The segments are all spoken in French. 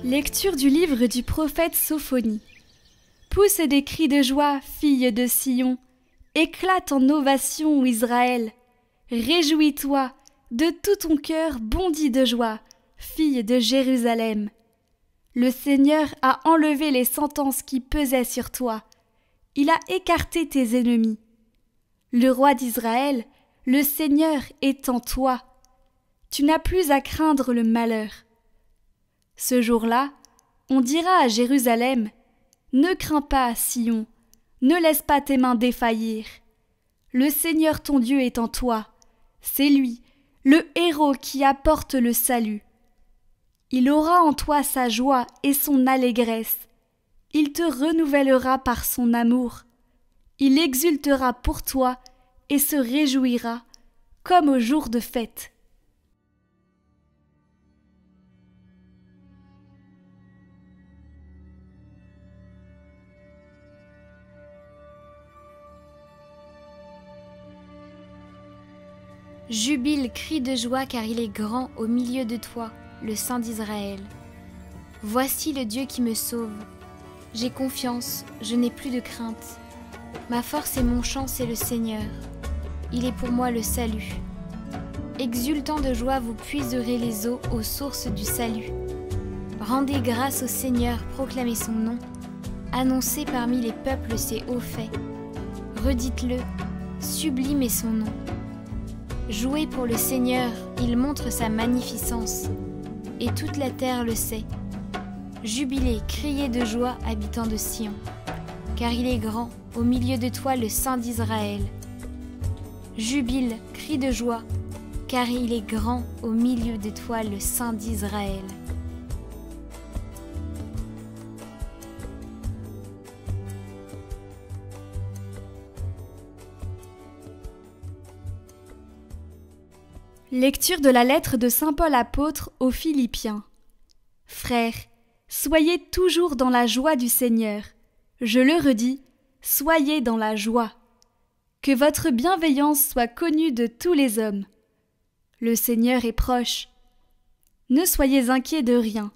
Lecture du livre du prophète Sophonie. Pousse des cris de joie, fille de Sion, éclate en ovation, Israël. Réjouis-toi, de tout ton cœur bondis de joie, fille de Jérusalem. Le Seigneur a enlevé les sentences qui pesaient sur toi. Il a écarté tes ennemis. Le roi d'Israël, le Seigneur est en toi. Tu n'as plus à craindre le malheur. Ce jour-là, on dira à Jérusalem, « Ne crains pas, Sion, ne laisse pas tes mains défaillir. Le Seigneur ton Dieu est en toi, c'est lui, le héros qui apporte le salut. Il aura en toi sa joie et son allégresse. Il te renouvellera par son amour. Il exultera pour toi et se réjouira, comme au jour de fête. » Jubile, crie de joie, car il est grand au milieu de toi, le Saint d'Israël. Voici le Dieu qui me sauve. J'ai confiance, je n'ai plus de crainte. Ma force et mon chant, c'est le Seigneur. Il est pour moi le salut. Exultant de joie, vous puiserez les eaux aux sources du salut. Rendez grâce au Seigneur, proclamez son nom. Annoncez parmi les peuples ses hauts faits. Redites-le, sublime est son nom. Jouez pour le Seigneur, il montre sa magnificence, et toute la terre le sait. Jubilez, criez de joie, habitants de Sion, car il est grand, au milieu de toi le Saint d'Israël. Jubile, crie de joie, car il est grand, au milieu de toi le Saint d'Israël. Lecture de la lettre de saint Paul apôtre aux Philippiens. Frères, soyez toujours dans la joie du Seigneur. Je le redis, soyez dans la joie. Que votre bienveillance soit connue de tous les hommes. Le Seigneur est proche. Ne soyez inquiets de rien,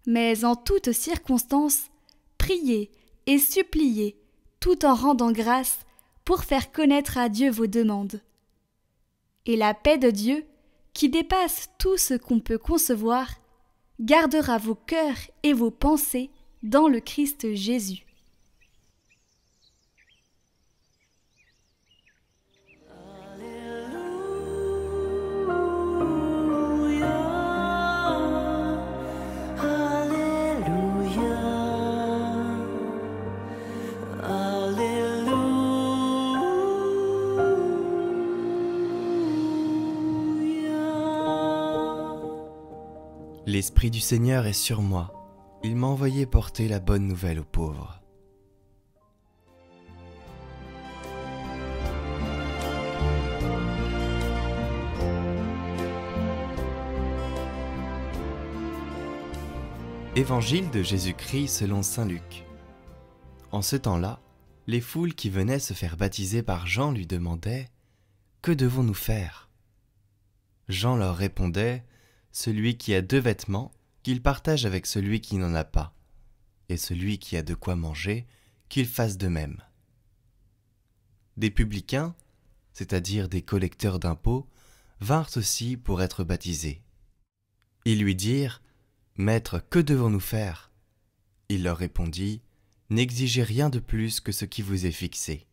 mais en toutes circonstances, priez et suppliez, tout en rendant grâce, pour faire connaître à Dieu vos demandes. Et la paix de Dieu, qui dépasse tout ce qu'on peut concevoir, gardera vos cœurs et vos pensées dans le Christ Jésus. L'Esprit du Seigneur est sur moi. Il m'a envoyé porter la bonne nouvelle aux pauvres. Évangile de Jésus-Christ selon saint Luc. En ce temps-là, les foules qui venaient se faire baptiser par Jean lui demandaient « Que devons-nous faire ?» Jean leur répondait « Celui qui a 2 vêtements, qu'il partage avec celui qui n'en a pas, et celui qui a de quoi manger, qu'il fasse de même. » Des publicains, c'est-à-dire des collecteurs d'impôts, vinrent aussi pour être baptisés. Ils lui dirent « Maître, que devons-nous faire ?» Il leur répondit « N'exigez rien de plus que ce qui vous est fixé. »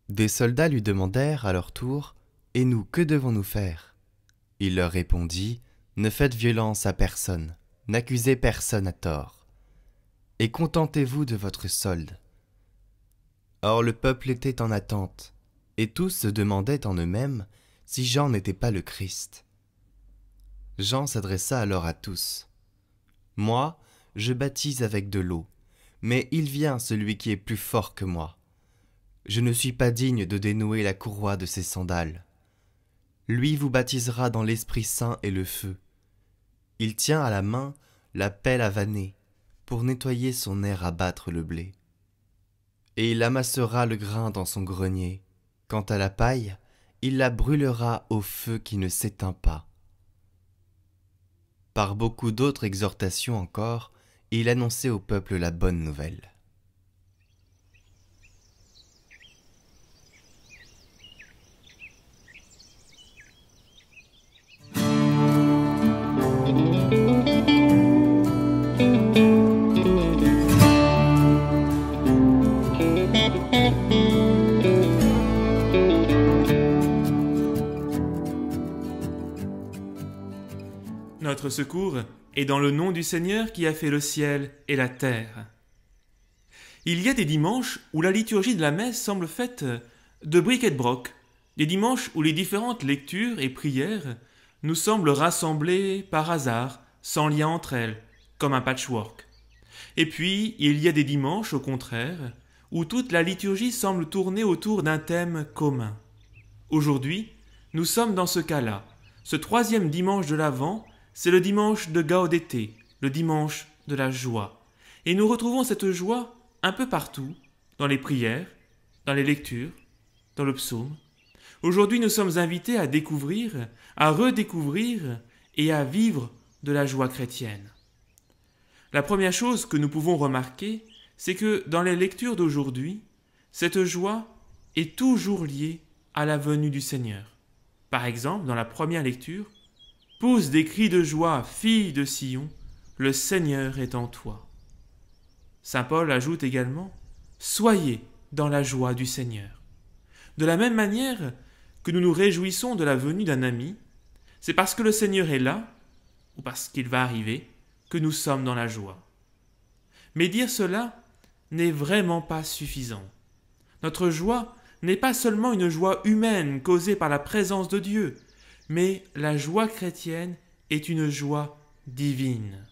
Des soldats lui demandèrent à leur tour « Et nous, que devons-nous faire ?» Il leur répondit « Ne faites violence à personne, n'accusez personne à tort, et contentez-vous de votre solde. » Or le peuple était en attente, et tous se demandaient en eux-mêmes si Jean n'était pas le Christ. Jean s'adressa alors à tous. « Moi, je baptise avec de l'eau, mais il vient celui qui est plus fort que moi. Je ne suis pas digne de dénouer la courroie de ses sandales. Lui vous baptisera dans l'Esprit Saint et le feu. Il tient à la main la pelle à vanner pour nettoyer son aire à battre le blé. Et il amassera le grain dans son grenier. Quant à la paille, il la brûlera au feu qui ne s'éteint pas. » Par beaucoup d'autres exhortations encore, et il annonçait au peuple la bonne nouvelle. Notre secours est dans le nom du Seigneur qui a fait le ciel et la terre. Il y a des dimanches où la liturgie de la messe semble faite de bric et de broc, des dimanches où les différentes lectures et prières nous semblent rassemblées par hasard, sans lien entre elles, comme un patchwork. Et puis, il y a des dimanches, au contraire, où toute la liturgie semble tourner autour d'un thème commun. Aujourd'hui, nous sommes dans ce cas-là. Ce 3e dimanche de l'Avent, c'est le dimanche de Gaudete, le dimanche de la joie. Et nous retrouvons cette joie un peu partout, dans les prières, dans les lectures, dans le psaume. Aujourd'hui, nous sommes invités à découvrir, à redécouvrir et à vivre de la joie chrétienne. La première chose que nous pouvons remarquer, c'est que dans les lectures d'aujourd'hui, cette joie est toujours liée à la venue du Seigneur. Par exemple, dans la première lecture, « Pousse des cris de joie, fille de Sion, le Seigneur est en toi. » Saint Paul ajoute également « Soyez dans la joie du Seigneur. » De la même manière que nous nous réjouissons de la venue d'un ami, c'est parce que le Seigneur est là, ou parce qu'il va arriver, que nous sommes dans la joie. Mais dire cela n'est vraiment pas suffisant. Notre joie n'est pas seulement une joie humaine causée par la présence de Dieu, mais la joie chrétienne est une joie divine.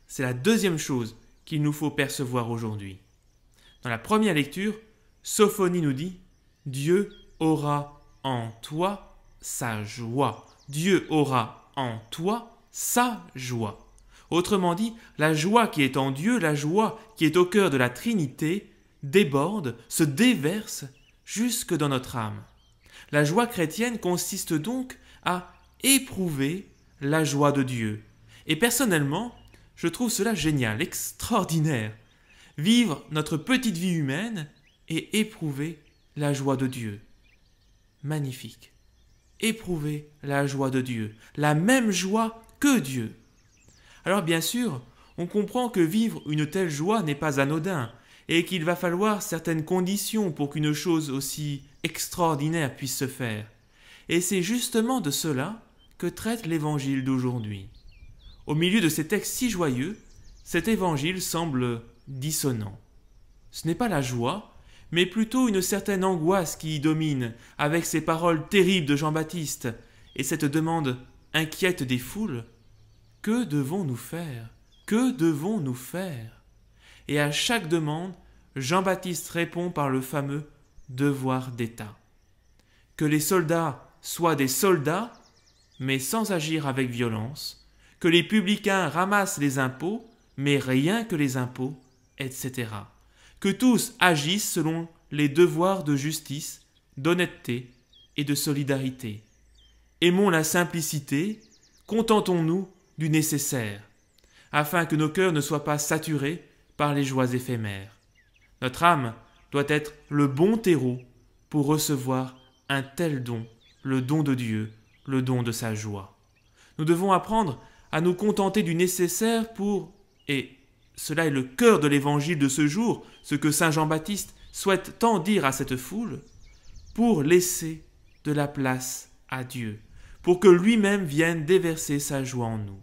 C'est la deuxième chose qu'il nous faut percevoir aujourd'hui. Dans la première lecture, Sophonie nous dit « Dieu aura en toi sa joie. Dieu aura en toi sa joie. » Autrement dit, la joie qui est en Dieu, la joie qui est au cœur de la Trinité, déborde, se déverse jusque dans notre âme. La joie chrétienne consiste donc à éprouver la joie de Dieu. Et personnellement, je trouve cela génial, extraordinaire. Vivre notre petite vie humaine et éprouver la joie de Dieu. Magnifique. Éprouver la joie de Dieu, la même joie que Dieu. Alors bien sûr, on comprend que vivre une telle joie n'est pas anodin et qu'il va falloir certaines conditions pour qu'une chose aussi extraordinaire puisse se faire. Et c'est justement de cela que traite l'évangile d'aujourd'hui. Au milieu de ces textes si joyeux, cet évangile semble dissonant. Ce n'est pas la joie, mais plutôt une certaine angoisse qui y domine, avec ces paroles terribles de Jean-Baptiste et cette demande inquiète des foules. Que devons-nous faire? Que devons-nous faire? Et à chaque demande, Jean-Baptiste répond par le fameux devoir d'État. Que les soldats soient des soldats, mais sans agir avec violence, que les publicains ramassent les impôts, mais rien que les impôts, etc. Que tous agissent selon les devoirs de justice, d'honnêteté et de solidarité. Aimons la simplicité, contentons-nous du nécessaire, afin que nos cœurs ne soient pas saturés par les joies éphémères. Notre âme doit être le bon terreau pour recevoir un tel don, le don de Dieu, le don de sa joie. Nous devons apprendre à nous contenter du nécessaire pour, et cela est le cœur de l'évangile de ce jour, ce que saint Jean-Baptiste souhaite tant dire à cette foule, pour laisser de la place à Dieu, pour que lui-même vienne déverser sa joie en nous.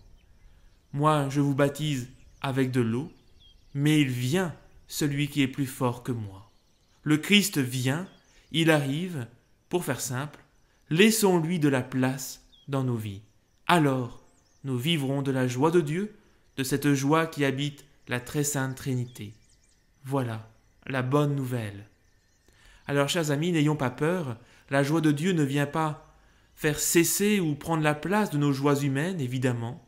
Moi, je vous baptise avec de l'eau, mais il vient celui qui est plus fort que moi. Le Christ vient, il arrive, pour faire simple, laissons-lui de la place dans nos vies. Alors, nous vivrons de la joie de Dieu, de cette joie qui habite la très sainte Trinité. Voilà la bonne nouvelle. Alors, chers amis, n'ayons pas peur, la joie de Dieu ne vient pas faire cesser ou prendre la place de nos joies humaines, évidemment,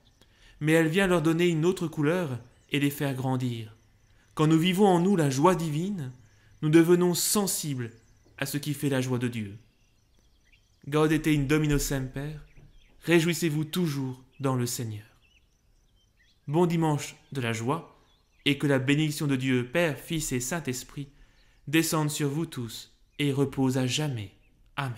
mais elle vient leur donner une autre couleur et les faire grandir. Quand nous vivons en nous la joie divine, nous devenons sensibles à ce qui fait la joie de Dieu. Gaudete in Domino semper, réjouissez-vous toujours dans le Seigneur. bon dimanche de la joie, et que la bénédiction de Dieu, Père, Fils et Saint-Esprit, descende sur vous tous et repose à jamais. Amen.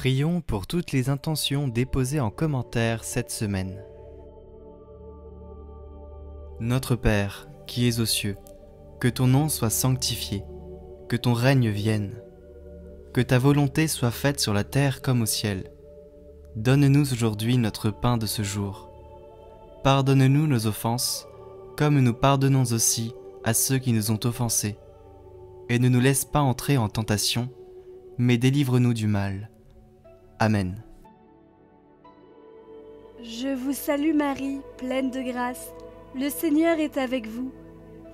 Prions pour toutes les intentions déposées en commentaire cette semaine. Notre Père, qui es aux cieux, que ton nom soit sanctifié, que ton règne vienne, que ta volonté soit faite sur la terre comme au ciel. Donne-nous aujourd'hui notre pain de ce jour. Pardonne-nous nos offenses, comme nous pardonnons aussi à ceux qui nous ont offensés. Et ne nous laisse pas entrer en tentation, mais délivre-nous du mal. Amen. Je vous salue Marie, pleine de grâce. Le Seigneur est avec vous.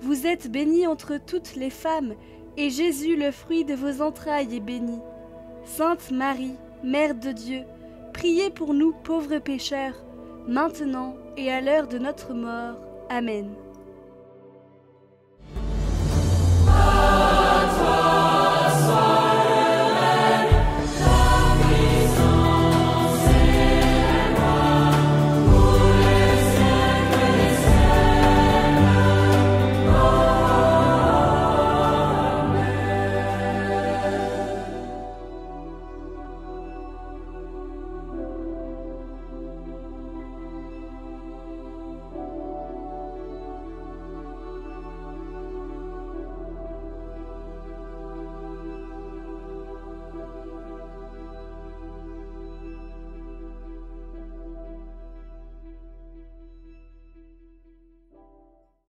Vous êtes bénie entre toutes les femmes, et Jésus, le fruit de vos entrailles, est béni. Sainte Marie, Mère de Dieu, priez pour nous pauvres pécheurs, maintenant et à l'heure de notre mort. Amen.